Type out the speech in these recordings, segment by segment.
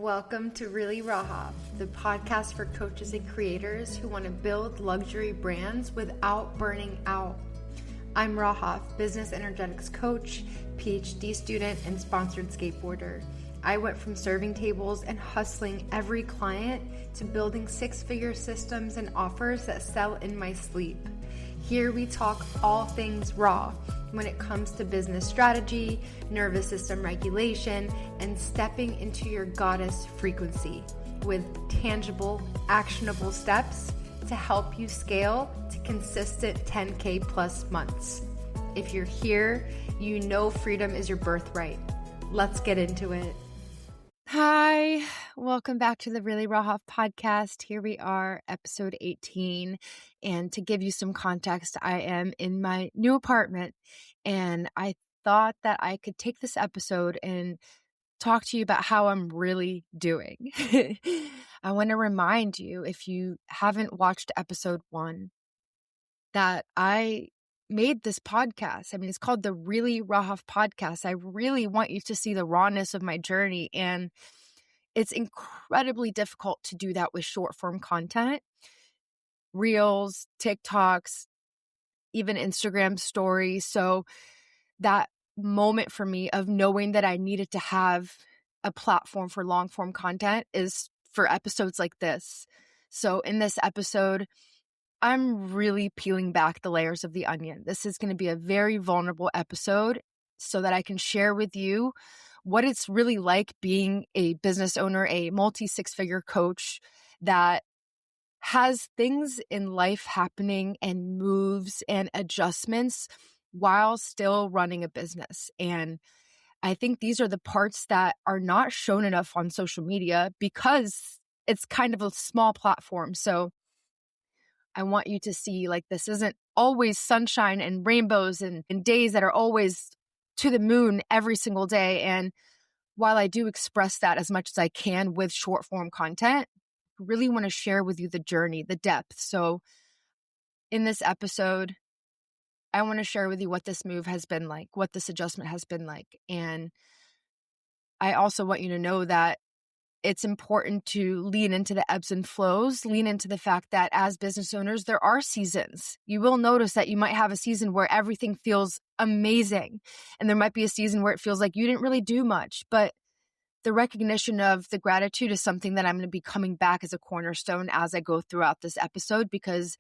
Welcome to Really Raw, the podcast for coaches and creators who want to build luxury brands without burning out. I'm Rahoff, business energetics coach, PhD student, and sponsored skateboarder. I went from serving tables and hustling every client to building six-figure systems and offers that sell in my sleep. Here we talk all things raw when it comes to business strategy, nervous system regulation, and stepping into your goddess frequency with tangible, actionable steps to help you scale to consistent 10K plus months. If you're here, you know freedom is your birthright. Let's get into it. Hi, welcome back to the Really Raw podcast. Here we are, episode 18. And to give you some context, I am in my new apartment, and I thought that I could take this episode and talk to you about how I'm really doing. I want to remind you, if you haven't watched episode 1, that I made this podcast. I mean, it's called the Really Raw podcast. I really want you to see the rawness of my journey. And it's incredibly difficult to do that with short form content, reels, TikToks, even Instagram stories. So that moment for me of knowing that I needed to have a platform for long form content is for episodes like this. So in this episode, I'm really peeling back the layers of the onion. This is going to be a very vulnerable episode so that I can share with you what it's really like being a business owner, a multi-six-figure coach that has things in life happening and moves and adjustments while still running a business. And I think these are the parts that are not shown enough on social media because it's kind of a small platform. So I want you to see, like, this isn't always sunshine and rainbows and days that are always to the moon every single day. And while I do express that as much as I can with short form content, I really want to share with you the journey, the depth. So in this episode, I want to share with you what this move has been like, what this adjustment has been like. And I also want you to know that it's important to lean into the ebbs and flows, lean into the fact that as business owners, there are seasons. You will notice that you might have a season where everything feels amazing. And there might be a season where it feels like you didn't really do much. But the recognition of the gratitude is something that I'm going to be coming back as a cornerstone as I go throughout this episode, because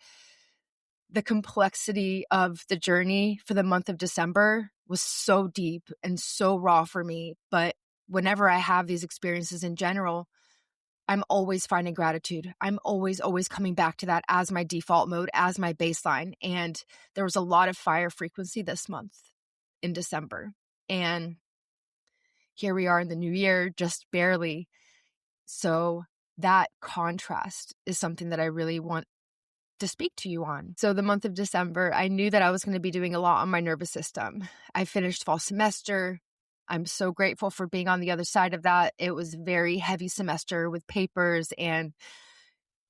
the complexity of the journey for the month of December was so deep and so raw for me. But whenever I have these experiences in general, I'm always finding gratitude. I'm always coming back to that as my default mode, as my baseline. And there was a lot of fire frequency this month in December. And here we are in the new year, just barely. So that contrast is something that I really want to speak to you on. So the month of December, I knew that I was going to be doing a lot on my nervous system. I finished fall semester. I'm so grateful for being on the other side of that. It was a very heavy semester with papers, and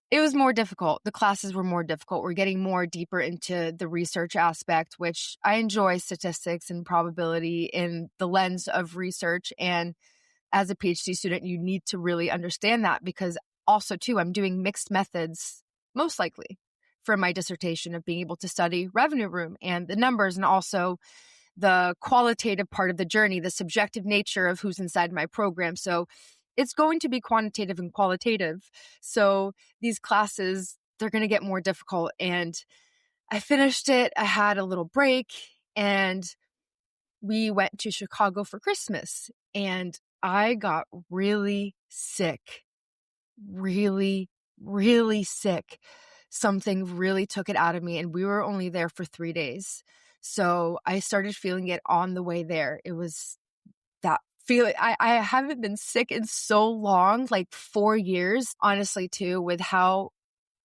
it was more difficult. The classes were more difficult. We're getting more deeper into the research aspect, which I enjoy statistics and probability in the lens of research. And as a PhD student, you need to really understand that, because also too, I'm doing mixed methods, most likely, for my dissertation of being able to study revenue room and the numbers, and also the qualitative part of the journey, the subjective nature of who's inside my program. So it's going to be quantitative and qualitative. So these classes, they're going to get more difficult. And I finished it. I had a little break, and we went to Chicago for Christmas, and I got really sick, really sick. Something really took it out of me, and we were only there for 3 days. So I started feeling it on the way there. It was that feeling. I haven't been sick in so long, like 4 years, honestly, too, with how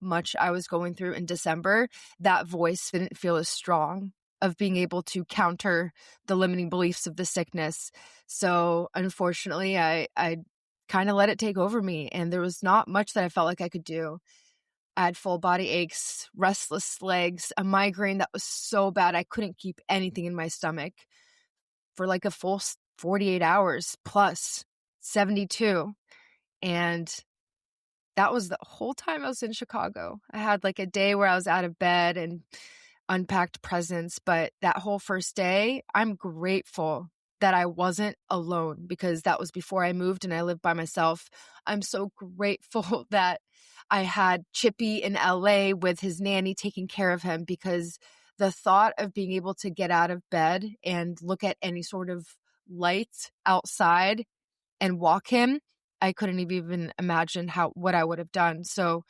much I was going through in December. That voice didn't feel as strong of being able to counter the limiting beliefs of the sickness. So unfortunately, I kind of let it take over me, and there was not much that I felt like I could do. I had full body aches, restless legs, a migraine that was so bad I couldn't keep anything in my stomach for like a full 48 hours plus 72. And that was the whole time I was in Chicago. I had like a day where I was out of bed and unpacked presents, but that whole first day, I'm grateful that I wasn't alone because that was before I moved and I lived by myself. I'm so grateful that I had Chippy in LA with his nanny taking care of him, because the thought of being able to get out of bed and look at any sort of light outside and walk him, I couldn't even imagine what I would have done. So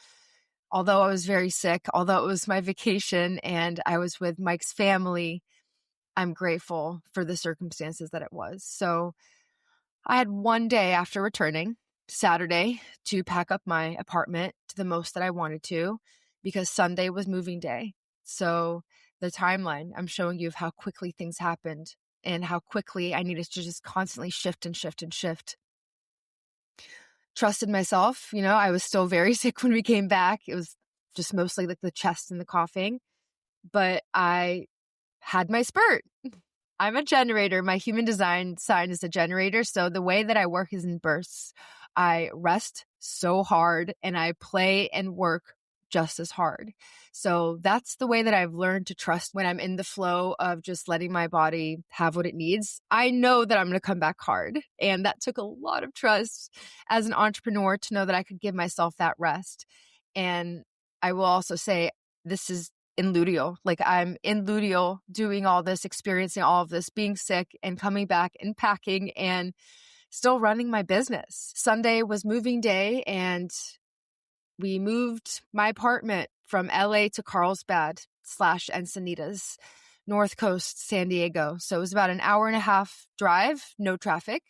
although I was very sick, although it was my vacation and I was with Mike's family, I'm grateful for the circumstances that it was. So I had one day after returning, Saturday, to pack up my apartment to the most that I wanted to, because Sunday was moving day. So the timeline I'm showing you of how quickly things happened and how quickly I needed to just constantly shift and shift and shift. Trusted myself. I was still very sick when we came back. It was just mostly like the chest and the coughing, but I had my spurt. I'm a generator. My human design sign is a generator. So the way that I work is in bursts. I rest so hard and I play and work just as hard. So that's the way that I've learned to trust when I'm in the flow of just letting my body have what it needs. I know that I'm going to come back hard. And that took a lot of trust as an entrepreneur to know that I could give myself that rest. And I will also say this is in luteal. Like I'm in luteal doing all this, experiencing all of this, being sick and coming back and packing and still running my business. Sunday was moving day and we moved my apartment from LA to Carlsbad / Encinitas, North Coast, San Diego. So it was about an hour and a half drive, no traffic.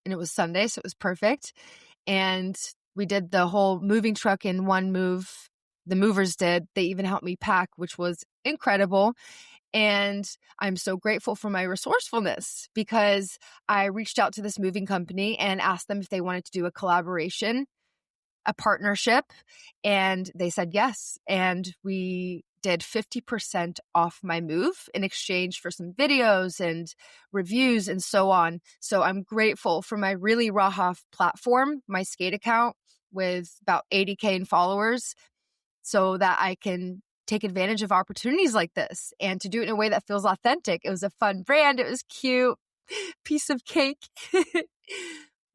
And it was Sunday, so it was perfect. And we did the whole moving truck in one move. The movers did. They even helped me pack, which was incredible. And I'm so grateful for my resourcefulness because I reached out to this moving company and asked them if they wanted to do a collaboration, a partnership, and they said yes. And we did 50% off my move in exchange for some videos and reviews and so on. So I'm grateful for my Really Raha platform, my skate account with about 80K in followers, so that I can take advantage of opportunities like this and to do it in a way that feels authentic. It was a fun brand. It was cute. Piece of cake.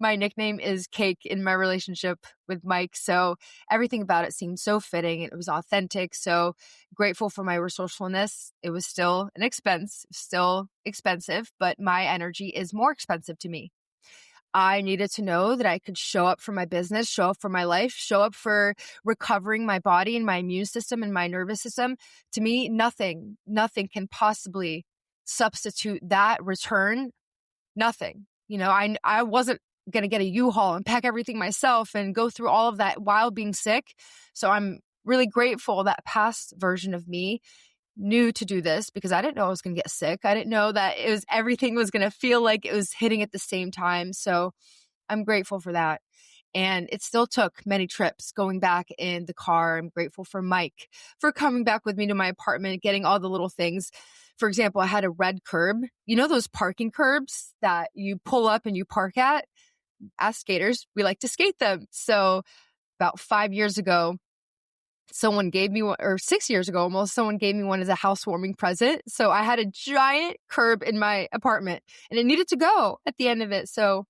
My nickname is Cake in my relationship with Mike. So everything about it seemed so fitting. It was authentic. So grateful for my resourcefulness. It was still an expense, still expensive, but my energy is more expensive to me. I needed to know that I could show up for my business, show up for my life, show up for recovering my body and my immune system and my nervous system. To me, nothing can possibly substitute that return. Nothing. I wasn't going to get a U-Haul and pack everything myself and go through all of that while being sick. So I'm really grateful that past version of me knew to do this because I didn't know I was going to get sick. I didn't know that everything was going to feel like it was hitting at the same time. So I'm grateful for that. And it still took many trips going back in the car. I'm grateful for Mike for coming back with me to my apartment, getting all the little things. For example, I had a red curb. Those parking curbs that you pull up and you park at? As skaters, we like to skate them. So about 5 years ago, someone gave me one, or 6 years ago almost, someone gave me one as a housewarming present. So I had a giant curb in my apartment and it needed to go at the end of it. So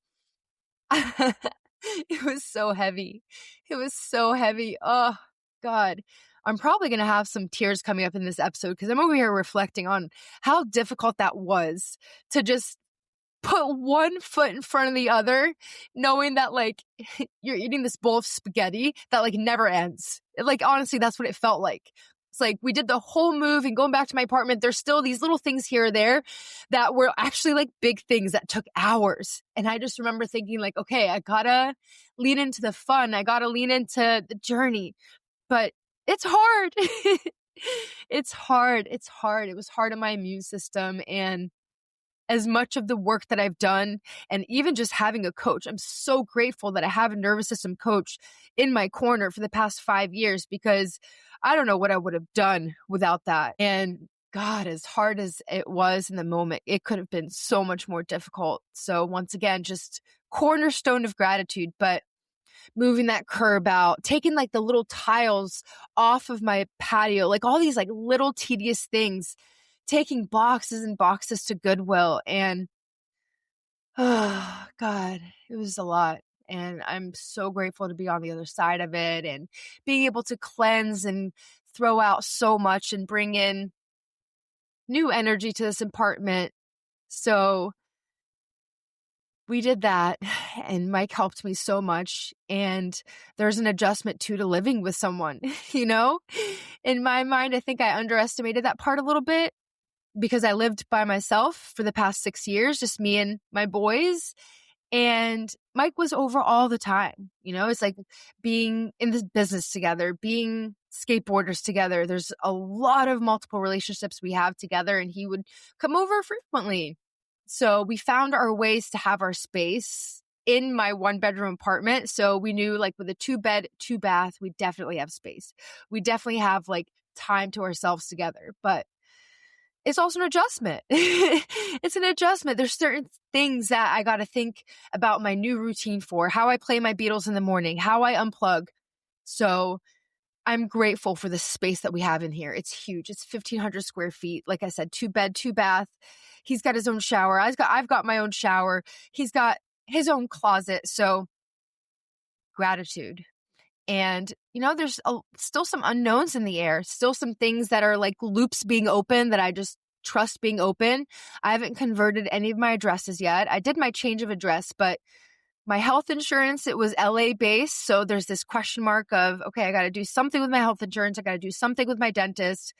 it was so heavy. It was so heavy. Oh, God. I'm probably going to have some tears coming up in this episode because I'm over here reflecting on how difficult that was to just put one foot in front of the other, knowing that you're eating this bowl of spaghetti that never ends. Honestly, that's what it felt like. It's like we did the whole move and going back to my apartment, there's still these little things here or there that were actually big things that took hours. And I just remember thinking okay, I gotta lean into the fun. I gotta lean into the journey, but it's hard. It's hard. It's hard. It was hard on my immune system. And as much of the work that I've done and even just having a coach, I'm so grateful that I have a nervous system coach in my corner for the past 5 years because I don't know what I would have done without that. And God, as hard as it was in the moment, it could have been so much more difficult. So once again, just cornerstone of gratitude. But moving that curb out, taking like the little tiles off of my patio, like all these like little tedious things, taking boxes and boxes to Goodwill. And oh God, it was a lot. And I'm so grateful to be on the other side of it and being able to cleanse and throw out so much and bring in new energy to this apartment. So we did that, and Mike helped me so much. And there's an adjustment too to living with someone, you know? In my mind, I think I underestimated that part a little bit because I lived by myself for the past 6 years, just me and my boys. And Mike was over all the time. You know, it's like being in this business together, being skateboarders together. There's a lot of multiple relationships we have together, and he would come over frequently. So we found our ways to have our space in my 1-bedroom apartment. So we knew like with a 2-bed, 2-bath, we definitely have space. We definitely have like time to ourselves together. But it's also an adjustment. It's an adjustment. There's certain things that I got to think about my new routine for, how I play my Beatles in the morning, how I unplug. So I'm grateful for the space that we have in here. It's huge. It's 1,500 square feet. Like I said, 2-bed, 2-bath. He's got his own shower. I've got my own shower. He's got his own closet. So gratitude. And, you know, there's still some unknowns in the air, still some things that are like loops being open that I just trust being open. I haven't converted any of my addresses yet. I did my change of address, but my health insurance, it was LA based. So there's this question mark of, okay, I got to do something with my health insurance. I got to do something with my dentist.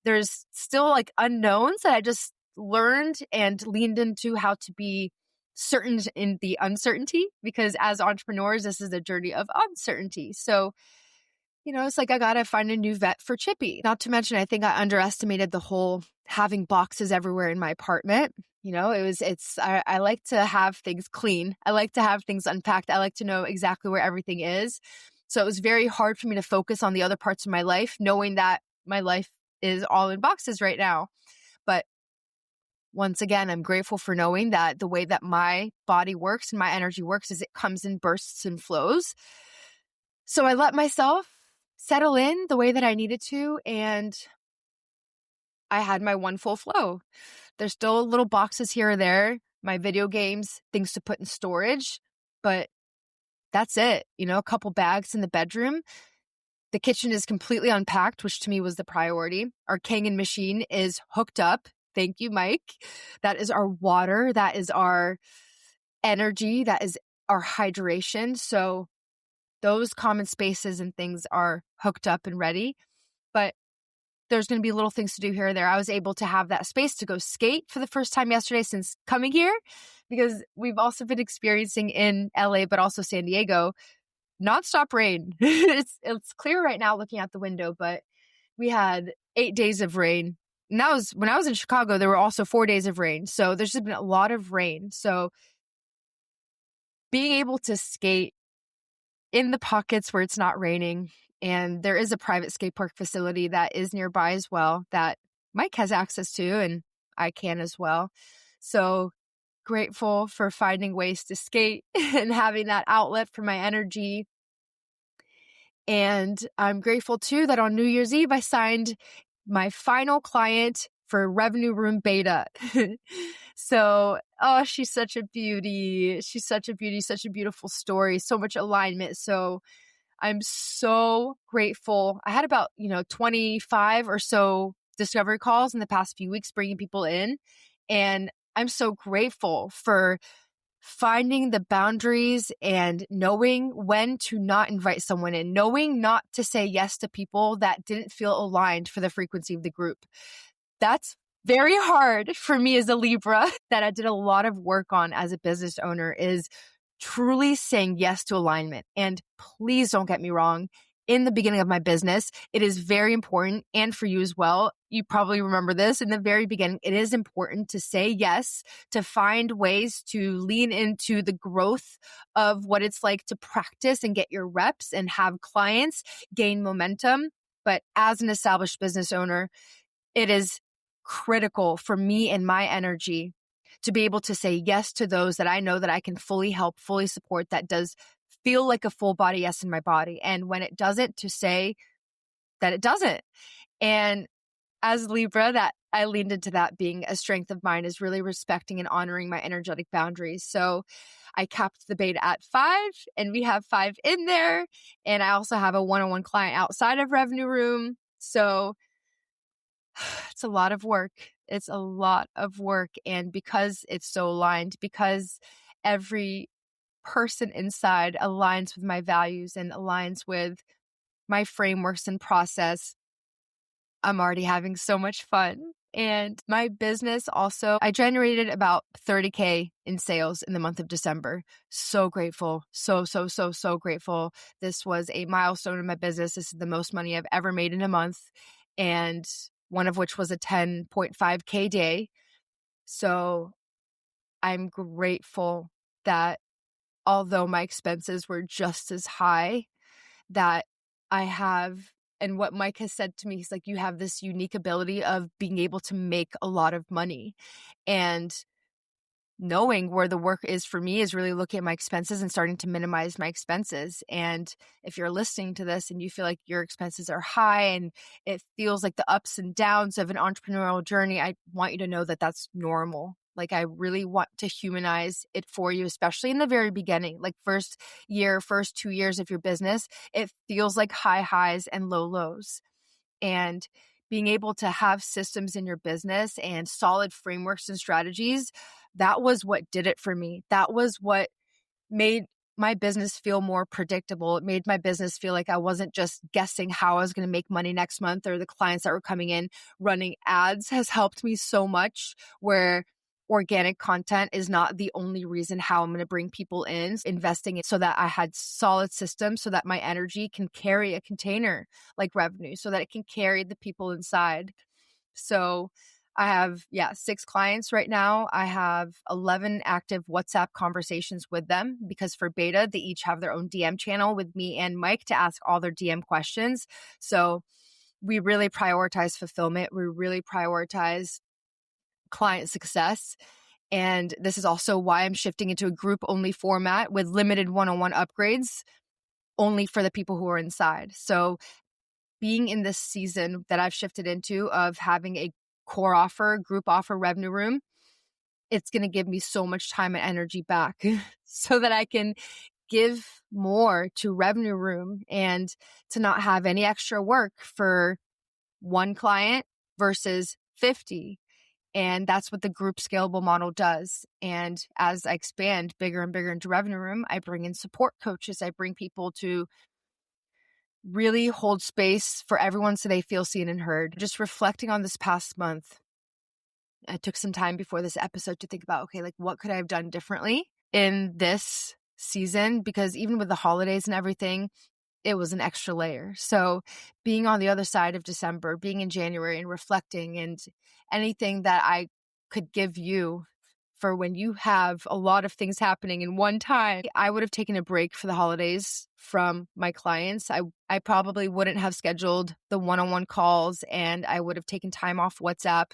There's still like unknowns that I just learned and leaned into how to be certain in the uncertainty, because as entrepreneurs, this is a journey of uncertainty. So, you know, it's like I got to find a new vet for Chippy. Not to mention, I think I underestimated the whole having boxes everywhere in my apartment. You know, I like to have things clean. I like to have things unpacked. I like to know exactly where everything is. So it was very hard for me to focus on the other parts of my life, knowing that my life is all in boxes right now. But once again, I'm grateful for knowing that the way that my body works and my energy works is it comes in bursts and flows. So I let myself settle in the way that I needed to, and I had my one full flow. There's still little boxes here or there, my video games, things to put in storage, but that's it. You know, a couple bags in the bedroom. The kitchen is completely unpacked, which to me was the priority. Our Kangen machine is hooked up. Thank you, Mike. That is our water. That is our energy. That is our hydration. So those common spaces and things are hooked up and ready. But there's going to be little things to do here or there. I was able to have that space to go skate for the first time yesterday since coming here, because we've also been experiencing in LA, but also San Diego, nonstop rain. It's clear right now looking out the window, but we had 8 days of rain. And that was when I was in Chicago, there were also 4 days of rain. So there's just been a lot of rain. So being able to skate in the pockets where it's not raining, and there is a private skate park facility that is nearby as well that Mike has access to, and I can as well. So grateful for finding ways to skate and having that outlet for my energy. And I'm grateful too that on New Year's Eve, I signed my final client for Revenue Room Beta. So, oh, she's such a beauty. She's such a beauty, such a beautiful story, so much alignment. So I'm so grateful. I had about, 25 or so discovery calls in the past few weeks, bringing people in. And I'm so grateful for finding the boundaries and knowing when to not invite someone in, knowing not to say yes to people that didn't feel aligned for the frequency of the group. That's very hard for me as a Libra that I did a lot of work on as a business owner, is truly saying yes to alignment. And please don't get me wrong. In the beginning of my business, it is very important, and for you as well. You probably remember this in the very beginning. It is important to say yes, to find ways to lean into the growth of what it's like to practice and get your reps and have clients gain momentum. But as an established business owner, it is critical for me and my energy to be able to say yes to those that I know that I can fully help, fully support, that does feel like a full body yes in my body. And when it doesn't, to say that it doesn't. And as Libra, that I leaned into that being a strength of mine, is really respecting and honoring my energetic boundaries. So I capped the beta at 5, and we have 5 in there. And I also have a one-on-one client outside of Revenue Room. So it's a lot of work. It's a lot of work. And because it's so aligned, because every person inside aligns with my values and aligns with my frameworks and process, I'm already having so much fun. And my business also, I generated about 30K in sales in the month of December. So grateful. So grateful. This was a milestone in my business. This is the most money I've ever made in a month. And one of which was a 10.5K day. So I'm grateful that although my expenses were just as high, that I have, and what Mike has said to me, he's like, you have this unique ability of being able to make a lot of money. And knowing where the work is for me is really looking at my expenses and starting to minimize my expenses. And if you're listening to this and you feel like your expenses are high and it feels like the ups and downs of an entrepreneurial journey, I want you to know that that's normal. Like, I really want to humanize it for you, especially in the very beginning, like first year, first 2 years of your business. It feels like high highs and low lows. And being able to have systems in your business and solid frameworks and strategies, that was what did it for me. That was what made my business feel more predictable. It made my business feel like I wasn't just guessing how I was going to make money next month, or the clients that were coming in. Running ads has helped me so much, where organic content is not the only reason how I'm going to bring people in. Investing it so that I had solid systems so that my energy can carry a container like revenue, so that it can carry the people inside. So I have, 6 clients right now. I have 11 active WhatsApp conversations with them, because for beta, they each have their own DM channel with me and Mike to ask all their DM questions. So we really prioritize fulfillment. We really prioritize client success. And this is also why I'm shifting into a group only format with limited one-on-one upgrades only for the people who are inside. So being in this season that I've shifted into of having a core offer, group offer, Revenue Room, it's going to give me so much time and energy back so that I can give more to Revenue Room and to not have any extra work for one client versus 50. And that's what the group scalable model does. And as I expand bigger and bigger into Revenue Room, I bring in support coaches. I bring people to really hold space for everyone so they feel seen and heard. Just reflecting on this past month, I took some time before this episode to think about, okay, like, what could I have done differently in this season? Because even with the holidays and everything, it was an extra layer. So being on the other side of December, being in January and reflecting, and anything that I could give you for when you have a lot of things happening in one time, I would have taken a break for the holidays from my clients. I probably wouldn't have scheduled the one-on-one calls, and I would have taken time off WhatsApp.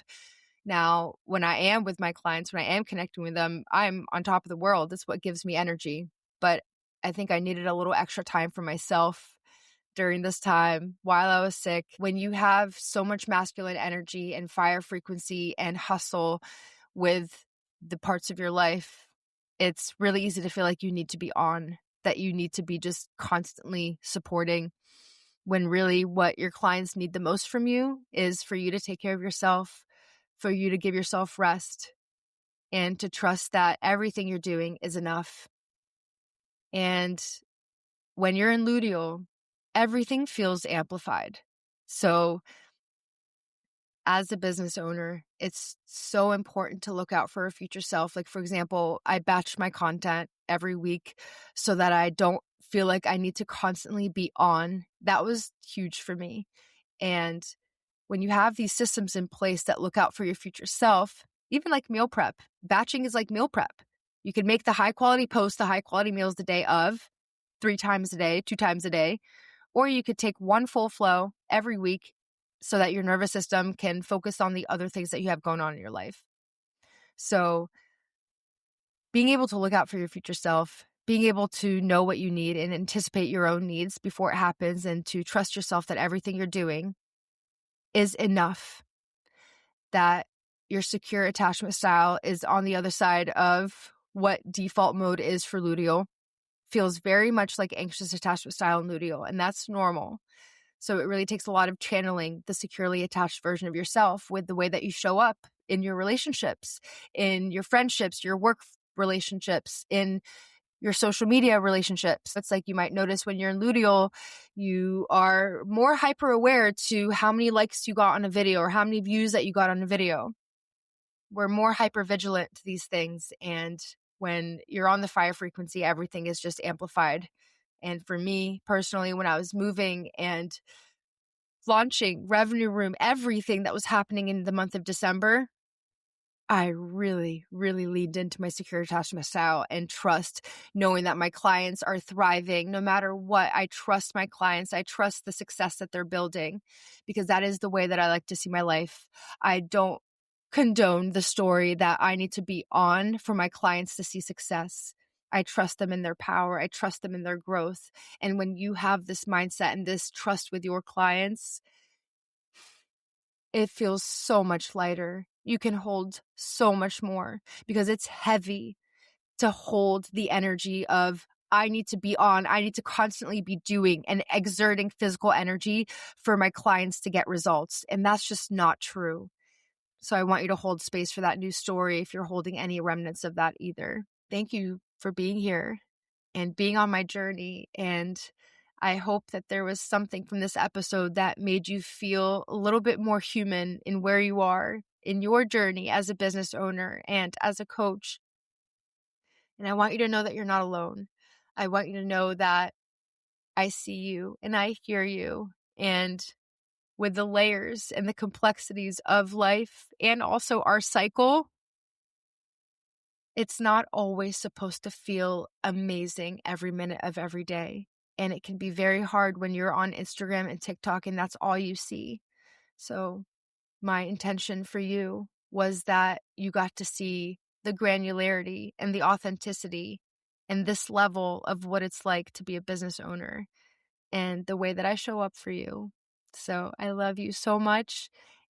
Now, when I am with my clients, when I am connecting with them, I'm on top of the world. That's what gives me energy. But I think I needed a little extra time for myself during this time while I was sick. When you have so much masculine energy and fire frequency and hustle with the parts of your life, it's really easy to feel like you need to be on, that you need to be just constantly supporting, when really what your clients need the most from you is for you to take care of yourself, for you to give yourself rest, and to trust that everything you're doing is enough. And when you're in luteal, everything feels amplified. So as a business owner, it's so important to look out for a future self. Like, for example, I batch my content every week so that I don't feel like I need to constantly be on. That was huge for me. And when you have these systems in place that look out for your future self, even like meal prep, batching is like meal prep. You can make the high quality posts, the high quality meals the day of, 3 times a day, 2 times a day, or you could take one full flow every week so that your nervous system can focus on the other things that you have going on in your life. So being able to look out for your future self, being able to know what you need and anticipate your own needs before it happens, and to trust yourself that everything you're doing is enough, that your secure attachment style is on the other side of what default mode is for luteal. Feels very much like anxious attachment style in luteal, and that's normal. So it really takes a lot of channeling the securely attached version of yourself with the way that you show up in your relationships, in your friendships, your work relationships, in your social media relationships. It's like you might notice when you're in luteal, you are more hyper aware to how many likes you got on a video or how many views that you got on a video. We're more hyper vigilant to these things. And when you're on the fire frequency, everything is just amplified. And for me personally, when I was moving and launching Revenue Room, everything that was happening in the month of December, I really, really leaned into my secure attachment style and trust, knowing that my clients are thriving no matter what. I trust my clients. I trust the success that they're building, because that is the way that I like to see my life. I don't condone the story that I need to be on for my clients to see success. I trust them in their power. I trust them in their growth. And when you have this mindset and this trust with your clients, it feels so much lighter. You can hold so much more, because it's heavy to hold the energy of, I need to be on, I need to constantly be doing and exerting physical energy for my clients to get results. And that's just not true. So I want you to hold space for that new story if you're holding any remnants of that either. Thank you for being here and being on my journey. And I hope that there was something from this episode that made you feel a little bit more human in where you are in your journey as a business owner and as a coach. And I want you to know that you're not alone. I want you to know that I see you and I hear you. And with the layers and the complexities of life and also our cycle, it's not always supposed to feel amazing every minute of every day. And it can be very hard when you're on Instagram and TikTok and that's all you see. So my intention for you was that you got to see the granularity and the authenticity and this level of what it's like to be a business owner and the way that I show up for you. So I love you so much,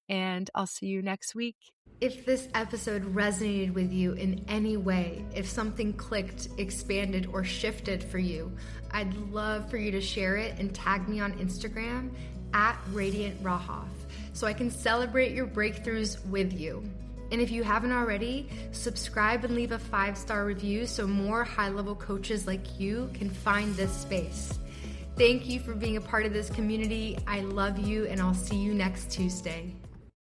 and I'll see you next week. If this episode resonated with you in any way, if something clicked, expanded, or shifted for you, I'd love for you to share it and tag me on Instagram at Radiant Rahaf so I can celebrate your breakthroughs with you. And if you haven't already, subscribe and leave a 5-star review so more high-level coaches like you can find this space. Thank you for being a part of this community. I love you, and I'll see you next Tuesday.